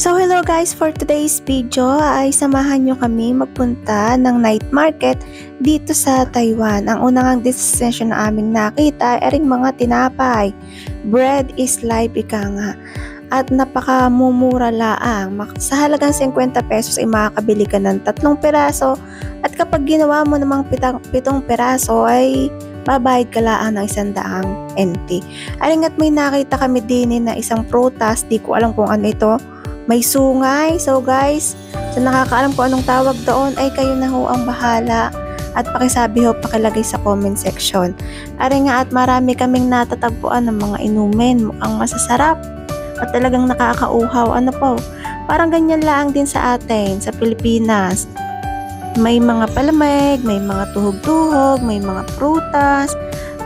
So hello guys, for today's video ay samahan nyo kami magpunta ng night market dito sa Taiwan. Ang unang destination na aming nakita ay ring mga tinapay. Bread is life, ika nga. At napakamumura laang. Sa halagang 50 pesos ay makakabili ka ng 3 piraso. At kapag ginawa mo namang 7 piraso ay babayad ka lang ng 100 NT. Alingat may nakita kami din na isang prutas, di ko alam kung ano ito. May sungay. So guys, sa nakakaalam kung anong tawag doon ay kayo na ho ang bahala. At pakisabi ho, pakilagay sa comment section. Ari nga at marami kaming natatagpuan ng mga inumin. Mukhang masasarap. At talagang nakakauhaw. Ano po? Parang ganyan lang din sa atin, sa Pilipinas. May mga palamig, may mga tuhog-tuhog, may mga prutas,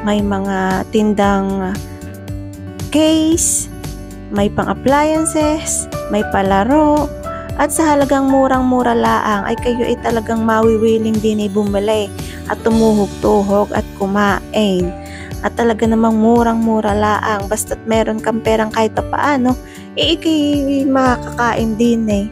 may mga tindang case, may pang-appliances, may palaro, at sa halagang murang-mura laang ay kayo ay talagang mawiwiling din ay bumili at tumuhog-tuhog at kumain. At talaga namang murang-mura laang basta't meron kang perang kahit pa paano, ikay makakain din eh.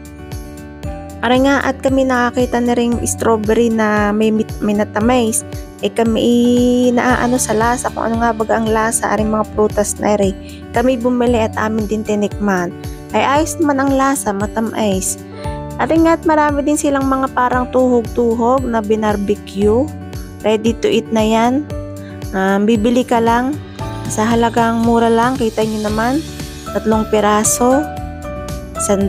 Ara nga at kami nakakita na ring strawberry na may natamis. Kami naaano sa lasa, kung ano nga baga ang lasa, aring mga prutas na rin. Kami bumili at amin din tinikman. Ay ayos naman ang lasa, matamis. At nga at marami din silang mga parang tuhog-tuhog na binarbecue. Ready to eat na yan. Bibili ka lang. Sa halagang mura lang, kita nyo naman. 3 piraso. 100,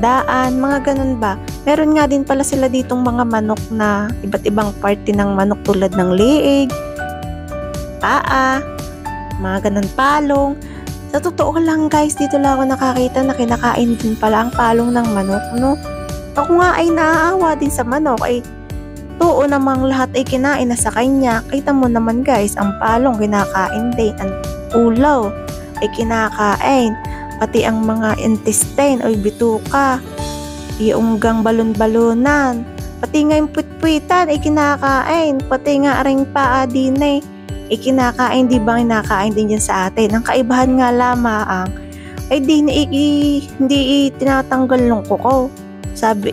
mga ganun ba. Meron nga din pala sila ditong mga manok na iba't ibang parte ng manok tulad ng liig, paa, mga ganun palong. Sa totoo lang guys, dito lang ako nakakita na kinakain din pala ang palong ng manok, no? Ako nga ay naaawa din sa manok, ay totoo namang lahat ay kinain na sa kanya. Kita mo naman guys, ang palong kinakain din, ang ulaw ay kinakain, pati ang mga intestine o bituka, yung gang balon-balonan, pati nga yung putpuitan ay kinakain, pati nga aring paa din ay kinakain, di ba kinakain din dyan sa atin. Ang kaibahan nga lamang ay hindi tinatanggal ng kuko. Sabi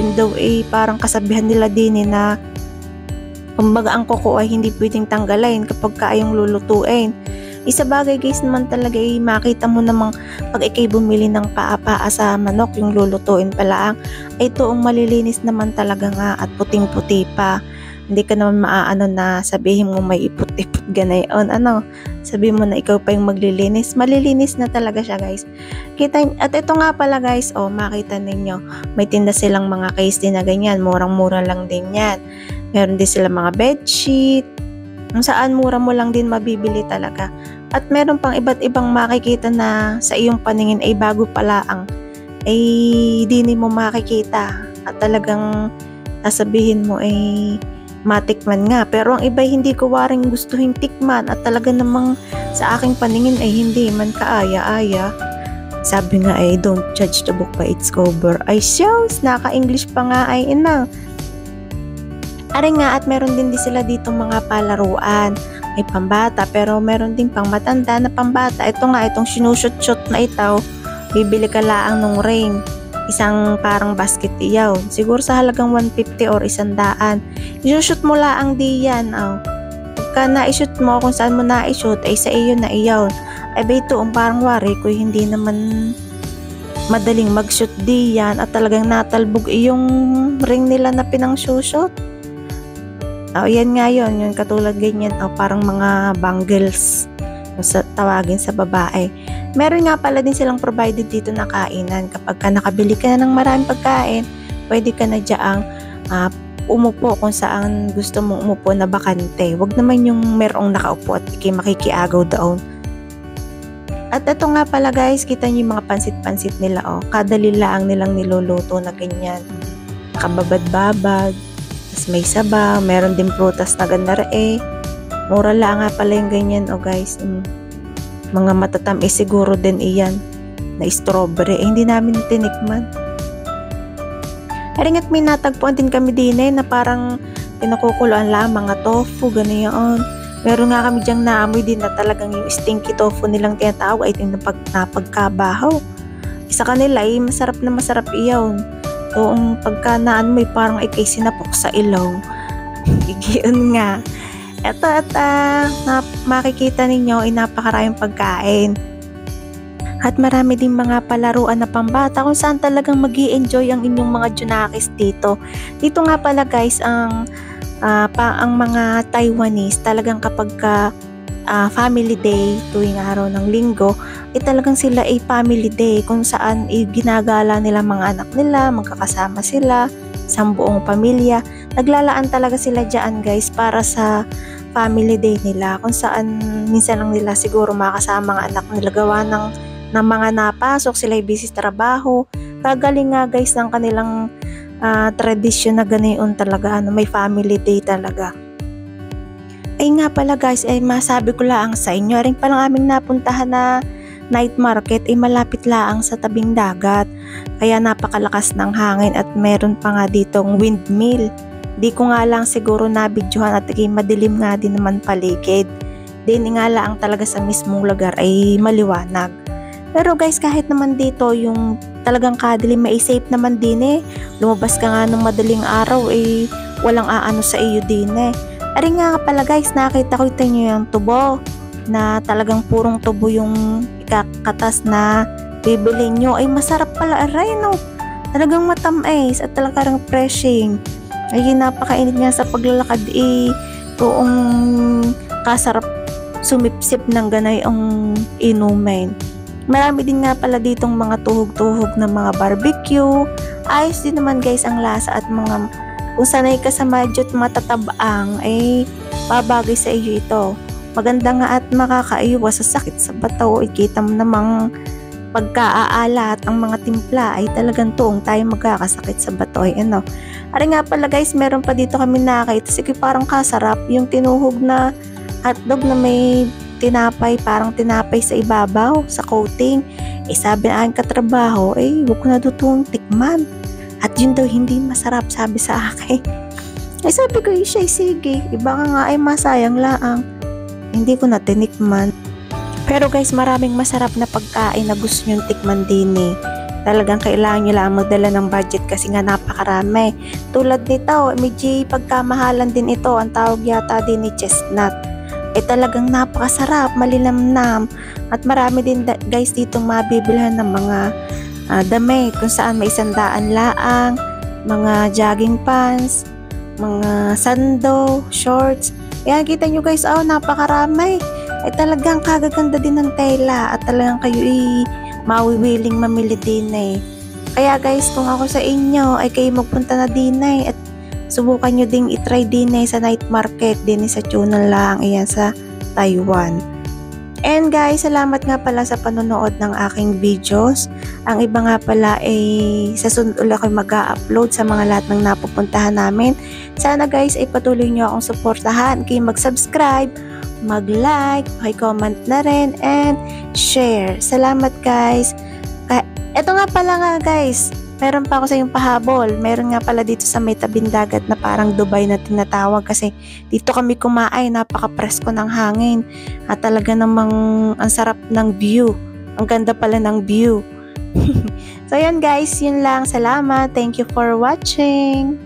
yun daw parang kasabihan nila din na kumbaga ang kuko ay hindi pwedeng tanggalin kapag kayong lulutuin. Isa bagay guys naman talaga makita mo namang pag ikay bumili ng paa-paa sa manok, yung lulutuin pala ay toong malilinis naman talaga nga at puting-puti pa. Hindi ka naman maaano na sabihin mo may iput-iput ganayon. Sabihin mo na ikaw pa yung maglilinis. Malilinis na talaga siya guys. At ito nga pala guys, makita ninyo, may tinda silang mga case din na ganyan. Murang-mura lang din yan. Meron din sila mga bedsheet. Kung saan mura mo lang din mabibili talaga. At meron pang iba't ibang makikita na sa iyong paningin ay bago pala ay di mo makikita. At talagang sasabihin mo ay matikman nga. Pero ang iba hindi ko waring gustuhin tikman at talaga namang sa aking paningin ay hindi man kaaya-aya. Sabi nga ay don't judge the book by its cover. Ay shows, naka-English pa nga ay inang. Ari nga at meron din sila ditong mga palaruan. May pambata pero meron din pang matanda na pambata. Ito nga, itong sinushoot-shoot na ito, bibili ka laang ng ring. Isang parang basket iyaw. Siguro sa halagang 150 or 100. Isushoot mo laang di yan. Pagka na-shoot mo, kung saan mo na-shoot, ay sa iyo na iyaw. Ay ba ito, parang wari ko hindi naman madaling mag-shoot di yan at talagang natalbog iyong ring nila na pinang-shoot. Yan nga yun katulad ganyan, parang mga bangles tawagin sa babae. Meron nga pala din silang provided dito na kainan. Kapag ka nakabili ka na ng maraming pagkain, pwede ka na dyaang umupo kung saan gusto mong umupo na bakante. Huwag naman yung merong nakaupo at makikiagaw doon. At ito nga pala guys, kita nyo yung mga pansit-pansit nila. Kadali lang nilang niluluto na ganyan. Kababad-babad. May sabaw, meron din prutas na ganda mura lang nga pala yung ganyan guys. Mga matatamis siguro din iyan na strawberry, hindi namin tinikman. Haringat may natagpuan din kami din na parang pinakukuluan lang mga tofu, gano'n. Meron nga kami dyang naamoy din na talagang yung stinky tofu nilang tinatawag ay napagkabahaw. Sa kanila ay masarap na masarap iyon. Toong pagka naan mo parang ikay sinapok sa ilaw. Igiyon nga. Eto at makikita ninyo ay napakaraming pagkain. At marami din mga palaruan na pambata kung saan talagang mag-i-enjoy ang inyong mga Junakis dito. Dito nga pala guys ang mga Taiwanese talagang kapag family day tuwing araw ng linggo ay talagang sila ay family day kung saan ginagala nila mga anak nila, magkakasama sila sa buong pamilya. Naglalaan talaga sila dyan guys para sa family day nila kung saan minsan lang nila siguro makasama ang anak nila gawa ng mga napasok, sila ay busy sa trabaho. Kagaling nga guys ng kanilang tradisyon na ganoon talaga, may family day talaga. Ay nga pala guys, ay masabi ko lang sa inyo, rin palang aming napuntahan na night market ay malapit lang sa tabing dagat. Kaya napakalakas ng hangin at meron pa nga ditong windmill. Di ko nga lang siguro nabidyohan at madilim nga din naman paligid. Din nga lang talaga sa mismong lugar ay maliwanag. Pero guys, kahit naman dito yung talagang kadilim, may safe naman din lumabas ka nga ng madaling araw walang aano sa iyo din Ari nga pala guys, nakita ko nyo yung tubo na talagang purong tubo yung ikakatas na bibili nyo. Ay masarap pala aray no. Talagang matamis at talagang refreshing. Ay napakainit nga sa paglalakad tuong kasarap sumipsip ng ganay ang inumin. Marami din nga pala ditong mga tuhog-tuhog na mga barbecue. Ayos din naman guys ang lasa at mga kung sanay ka sa medyo matatabaang ay babagay sa iyo ito. Maganda nga at makakaiwas sa sakit sa bato. Ikita mo namang pagkaaala at ang mga timpla ay talagang tuong tayo magkakasakit sa bato. Ari nga pala guys, meron pa dito kami nakita. Sige parang kasarap yung tinuhog na hotdog na may tinapay, parang tinapay sa ibabaw, sa coating. Sabi na aking katrabaho, huwag ko na dutong tikman. At yun daw hindi masarap, sabi sa akin. Sabi ko, sige, iba nga ay masayang laang. Hindi ko na tinikman. Pero guys, maraming masarap na pagkain na gusto nyo tikman din Talagang kailangan nyo lang magdala ng budget kasi nga napakarami. Tulad nito, medyo pagkamahalan din ito, ang tawag yata din ni chestnut. Talagang napakasarap, malinamnam at marami din guys dito mabibilhan ng mga damit kung saan may 100 laang, mga jogging pants, mga sando, shorts. Kaya kita nyo guys, napakarami. Talagang kagaganda din ng tela at talagang kayo mawiwiling mamili din Kaya guys, kung ako sa inyo ay kayo magpunta na din at subukan nyo ding itry din sa night market din sa Chunan lang, ayan sa Taiwan. And guys, salamat nga pala sa panonood ng aking videos. Ang iba nga pala sa sunod ulit ako mag-upload sa mga lahat ng napupuntahan namin. Sana guys ay patuloy nyo akong suportahan. Kayo mag-subscribe, mag-like, comment na rin, and share. Salamat guys. Eto nga pala nga guys, meron pa ako sa yung pahabol. Meron nga pala dito sa may tabing dagat na parang Dubai na tinatawag kasi dito kami kumain, napaka-presko ng hangin at talaga namang ang sarap ng view. Ang ganda pala ng view. So yan guys, yun lang. Salamat. Thank you for watching.